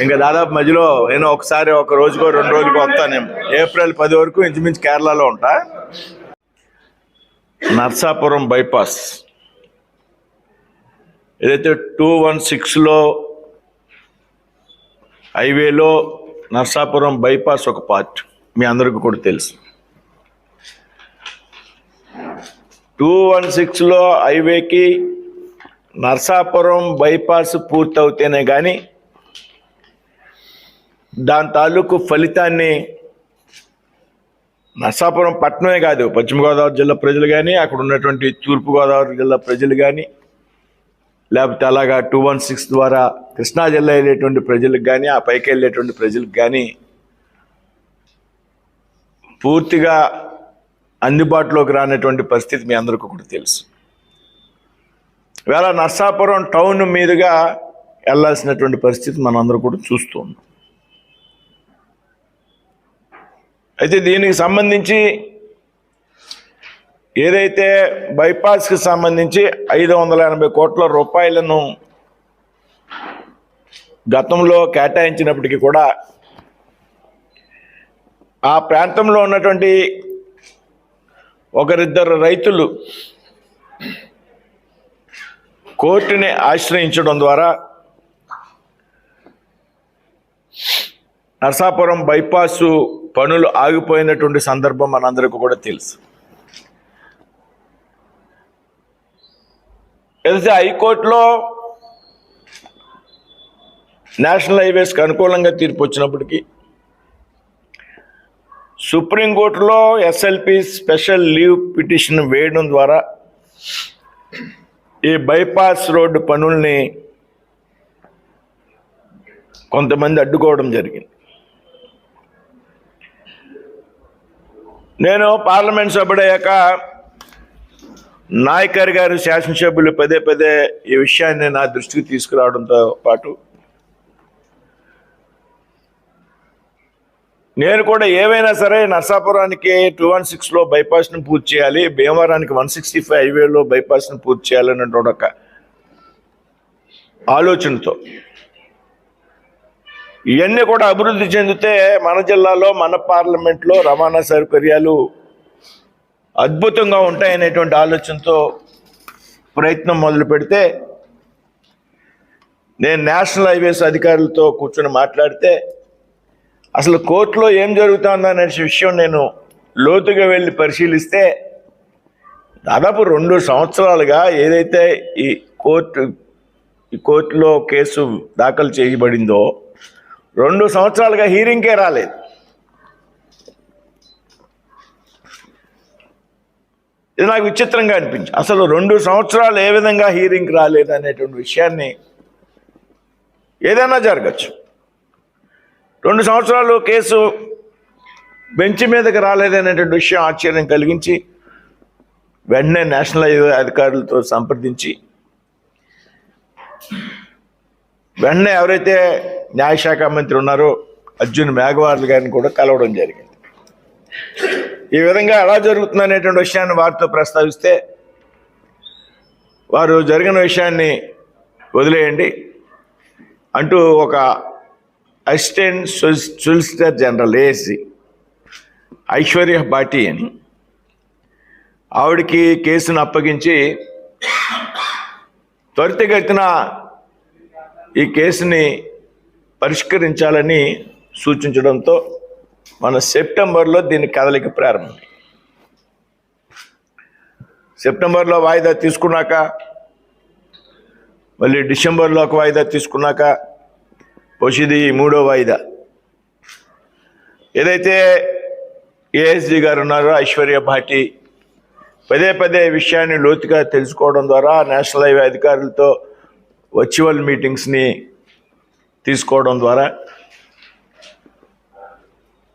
ఇంకా దాదాపు మధ్యలో నేను ఒకసారి ఒక రోజుకో 2 రోజులకో వస్తానేమో. ఏప్రిల్ 10 వరకు ఇంచుమించు కేరళలో ఉంటా. నర్సాపురం బైపాస్ ఏదైతే 216లో హైవేలో నర్సాపురం బైపాస్ ఒక పార్ట్ మీ అందరికీ కూడా తెలుసు. 216లో హైవేకి నర్సాపురం బైపాస్ పూర్తవుతేనే కానీ దాని తాలూకు ఫలితాన్ని నర్సాపురం పట్టణమే కాదు, పశ్చిమ గోదావరి జిల్లా ప్రజలు కానీ, అక్కడ ఉన్నటువంటి తూర్పుగోదావరి జిల్లా ప్రజలు కానీ, లేకపోతే అలాగా 216 ద్వారా కృష్ణా జిల్లా వెళ్ళేటువంటి ప్రజలకు కానీ, ఆ పైకి వెళ్ళేటువంటి ప్రజలకు కానీ పూర్తిగా అందుబాటులోకి రానటువంటి పరిస్థితి మీ అందరికీ కూడా తెలుసు. ఇవాళ నర్సాపురం టౌన్ మీదుగా వెళ్ళాల్సినటువంటి పరిస్థితి మనందరూ కూడా చూస్తూ ఉన్నాం. అయితే దీనికి సంబంధించి ఏదైతే బైపాస్కి సంబంధించి 580 కోట్ల రూపాయలను గతంలో కేటాయించినప్పటికీ కూడా ఆ ప్రాంతంలో ఉన్నటువంటి ఒకరిద్దరు రైతులు కోర్టుని ఆశ్రయించడం ద్వారా నర్సాపురం బైపాసు పనులు ఆగిపోయినటువంటి సందర్భం మనందరికీ కూడా తెలుసు. ఏదైతే హైకోర్టులో నేషనల్ హైవేస్కి అనుకూలంగా తీర్పు వచ్చినప్పటికీ, సుప్రీంకోర్టులో ఎస్ఎల్పి స్పెషల్ లీవ్ పిటిషన్ వేయడం ద్వారా ఈ బైపాస్ రోడ్డు పనుల్ని కొంతమంది అడ్డుకోవడం జరిగింది. నేను పార్లమెంట్ సభ్యుడయ్యాక నాయకర్ గారు శాసనసభ్యులు పదే పదే ఈ విషయాన్ని నా దృష్టికి తీసుకురావడంతో పాటు నేను కూడా ఏవైనా సరే నర్సాపురానికి 216లో బైపాస్ను పూర్తి చేయాలి, భీమవరానికి 165 హైవేలో బైపాస్ను పూర్తి చేయాలన్నటువంటి ఒక ఆలోచనతో ఇవన్నీ కూడా అభివృద్ధి చెందితే మన జిల్లాలో మన పార్లమెంట్లో రవాణా సౌకర్యాలు అద్భుతంగా ఉంటాయనేటువంటి ఆలోచనతో ప్రయత్నం మొదలు పెడితే, నేను నేషనల్ హైవేస్ అధికారులతో కూర్చొని మాట్లాడితే అసలు కోర్టులో ఏం జరుగుతుందనే విషయం నేను లోతుగా వెళ్ళి పరిశీలిస్తే దాదాపు 2 సంవత్సరాలుగా ఏదైతే ఈ కోర్టులో కేసు దాఖలు చేయబడిందో 2 సంవత్సరాలుగా హీరింగ్కే రాలేదు. ఇది నాకు విచిత్రంగా అనిపించింది. అసలు 2 సంవత్సరాలు ఏ విధంగా హీరింగ్ రాలేదు అనేటువంటి విషయాన్ని, ఏదైనా జరగచ్చు, 2 సంవత్సరాలు కేసు బెంచ్ మీదకి రాలేదనేటువంటి విషయం ఆశ్చర్యం కలిగించి వెంటనే నేషనల్ హైవే అధికారులతో సంప్రదించి వెంటనే ఎవరైతే న్యాయశాఖ మంత్రి ఉన్నారో అర్జున్ మేఘవాల్ గారిని కూడా కలవడం జరిగింది. ఈ విధంగా ఎలా జరుగుతుంది అనేటువంటి విషయాన్ని వారితో ప్రస్తావిస్తే వారు జరిగిన విషయాన్ని వదిలేయండి అంటూ ఒక assistant solicitor general ASC Aishwarya Bhati అని ఆవిడికి కేసును అప్పగించి త్వరితగతిన ఈ కేసుని పరిష్కరించాలని సూచించడంతో మన సెప్టెంబర్లో దీని కదలిక ప్రారంభం. సెప్టెంబర్లో వాయిదా తీసుకున్నాక మళ్ళీ డిసెంబర్లో ఒక వాయిదా తీసుకున్నాక ఇది 3వ వాయిదా. ఏదైతే ఏఎస్జీ గారు ఉన్నారో ఐశ్వర్య భాటి పదే పదే విషయాన్ని లోతుగా తెలుసుకోవడం ద్వారా నేషనల్ హైవే అధికారులతో వర్చువల్ మీటింగ్స్ని తీసుకోవడం ద్వారా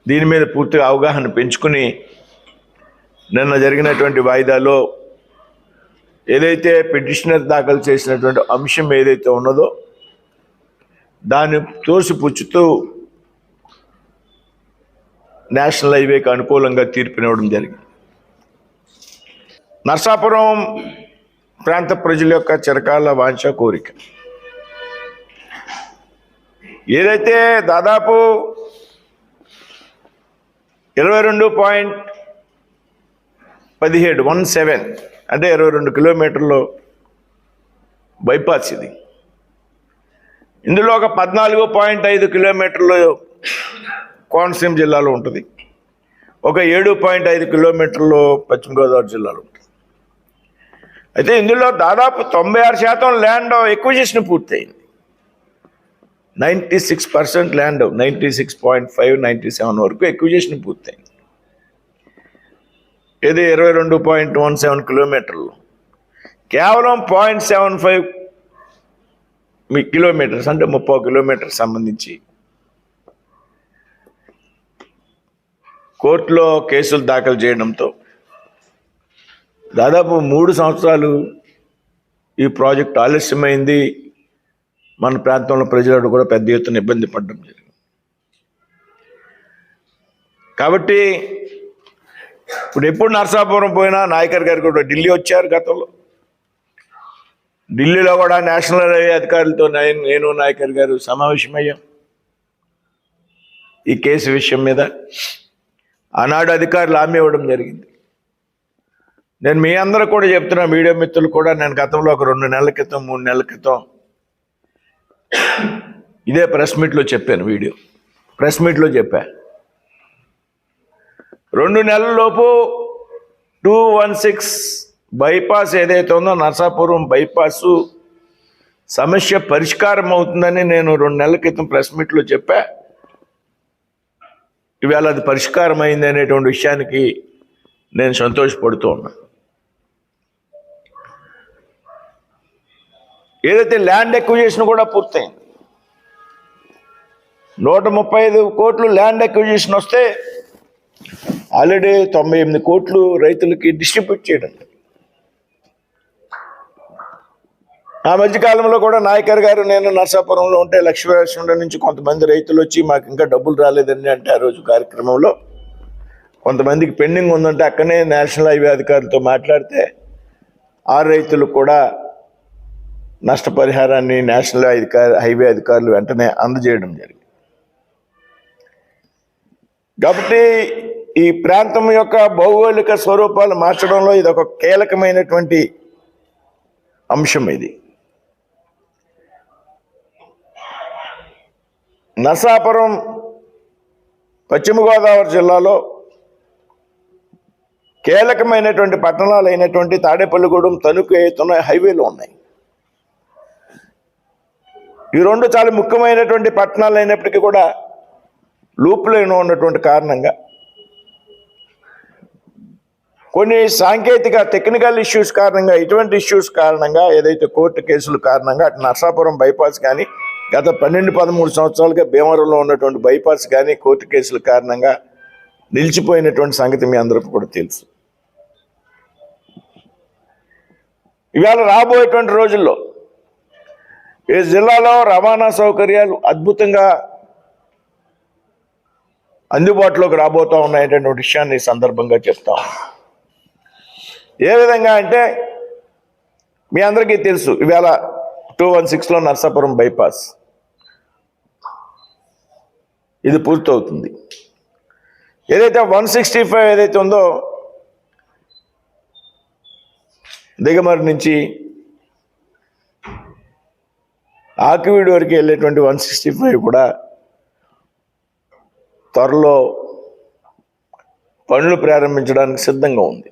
దీని మీద పూర్తిగా అవగాహన పెంచుకుని నిన్న జరిగినటువంటి వాయిదాలో ఏదైతే పిటిషనర్ దాఖలు చేసినటువంటి అంశం ఏదైతే ఉన్నదో దాన్ని తోసిపుచ్చుతూ నేషనల్ హైవేకి అనుకూలంగా తీర్పునివ్వడం జరిగింది. నర్సాపురం ప్రాంత ప్రజల యొక్క చిరకాల వాంఛ కోరిక ఏదైతే దాదాపు 22.17 అంటే 22 కిలోమీటర్లు బైపాస్ ఇది. ఇందులో ఒక 14.5 కిలోమీటర్లు కోనసీమ జిల్లాలో ఉంటుంది, ఒక 7.5 కిలోమీటర్లు పశ్చిమ గోదావరి జిల్లాలో ఉంటుంది. అయితే ఇందులో దాదాపు 96% ల్యాండ్ ఎక్విజిషన్ పూర్తయింది. 96% ల్యాండ్, 96.5, 97 వరకు ఎక్విజిషన్ పూర్తయింది. ఇది 22.17 కిలోమీటర్లు, కేవలం 0.75 కిలోమీటర్స్ అంటే 30 కిలోమీటర్ సంబంధించి కోర్టులో కేసులు దాఖలు చేయడంతో దాదాపు 3 సంవత్సరాలు ఈ ప్రాజెక్ట్ ఆలస్యమైంది. మన ప్రాంతంలో ప్రజలు కూడా పెద్ద ఎత్తున ఇబ్బంది పడడం జరిగింది. కాబట్టి ఇప్పుడు ఎప్పుడు నరసాపురం పోయినా నాయకర్ గారు కూడా ఢిల్లీ వచ్చారు గతంలో. ఢిల్లీలో కూడా నేషనల్ హైవే అధికారులతో నేను నాయకర్ గారు సమావేశమయ్యాం ఈ కేసు విషయం మీద. ఆనాడు అధికారులు హామీ ఇవ్వడం జరిగింది. నేను మీ అందరూ కూడా చెప్తున్నా, మీడియా మిత్రులు కూడా, నేను గతంలో ఒక 2 నెలల క్రితం 3 నెలల క్రితం ఇదే ప్రెస్ మీట్లో చెప్పాను. ప్రెస్ మీట్లో చెప్పా, 2 నెలల లోపు 216 బైపాస్ ఏదైతే ఉందో నరసాపురం బైపాస్ సమస్య పరిష్కారం అవుతుందని నేను 2 నెలల క్రితం ప్రెస్ మీట్లో చెప్పా. ఇవాళ అది పరిష్కారం అయింది అనేటువంటి విషయానికి నేను సంతోషపడుతూ ఉన్నా. ఏదైతే ల్యాండ్ ఎక్విజిషన్ కూడా పూర్తయింది, 135 కోట్లు ల్యాండ్ ఎక్విజిషన్ వస్తే ఆల్రెడీ 98 కోట్లు రైతులకి డిస్ట్రిబ్యూట్ చేయడం. ఆ మధ్యకాలంలో కూడా నాయకర్ గారు నేను నరసాపురంలో ఉంటే లక్ష్మీనరసింహ నుంచి కొంతమంది రైతులు వచ్చి మాకు ఇంకా డబ్బులు రాలేదండి అంటే, ఆ రోజు కార్యక్రమంలో కొంతమందికి పెండింగ్ ఉందంటే అక్కడనే నేషనల్ హైవే అధికారులతో మాట్లాడితే ఆ రైతులు కూడా నష్టపరిహారాన్ని నేషనల్ హైవే అధికారులు వెంటనే అందజేయడం జరిగింది. కాబట్టి ఈ ప్రాంతం యొక్క భౌగోళిక స్వరూపాలు మార్చడంలో ఇది ఒక కీలకమైనటువంటి అంశం. ఇది నరసాపురం పశ్చిమ గోదావరి జిల్లాలో కీలకమైనటువంటి పట్టణాలు అయినటువంటి తాడేపల్లిగూడెం, తణుకు అవుతున్న హైవేలు ఉన్నాయి. ఈ 2 చాలా ముఖ్యమైనటువంటి పట్టణాలు అయినప్పటికీ కూడా లూప్ లైన్ ఉన్నటువంటి కారణంగా కొన్ని సాంకేతిక టెక్నికల్ ఇష్యూస్ కారణంగా, ఇటువంటి ఇష్యూస్ కారణంగా, ఏదైతే కోర్టు కేసుల కారణంగా అటు నరసాపురం బైపాస్ కానీ, గత 12-13 సంవత్సరాలుగా భీమవరంలో ఉన్నటువంటి బైపాస్ కానీ కోర్టు కేసుల కారణంగా నిలిచిపోయినటువంటి సంగతి మీ అందరికీ కూడా తెలుసు. ఇవాళ రాబోయేటువంటి రోజుల్లో ఈ జిల్లాలో రవాణా సౌకర్యాలు అద్భుతంగా అందుబాటులోకి రాబోతూ ఉన్నాయనేటువంటి విషయాన్ని ఈ సందర్భంగా చెప్తాం. ఏ విధంగా అంటే మీ అందరికీ తెలుసు, ఇవాళ 216లో నరసాపురం బైపాస్ ఇది పూర్తవుతుంది. ఏదైతే 165 ఏదైతే ఉందో దిగమరి నుంచి ఆకివీడు వరకు వెళ్ళేటువంటి 165 కూడా త్వరలో పనులు ప్రారంభించడానికి సిద్ధంగా ఉంది.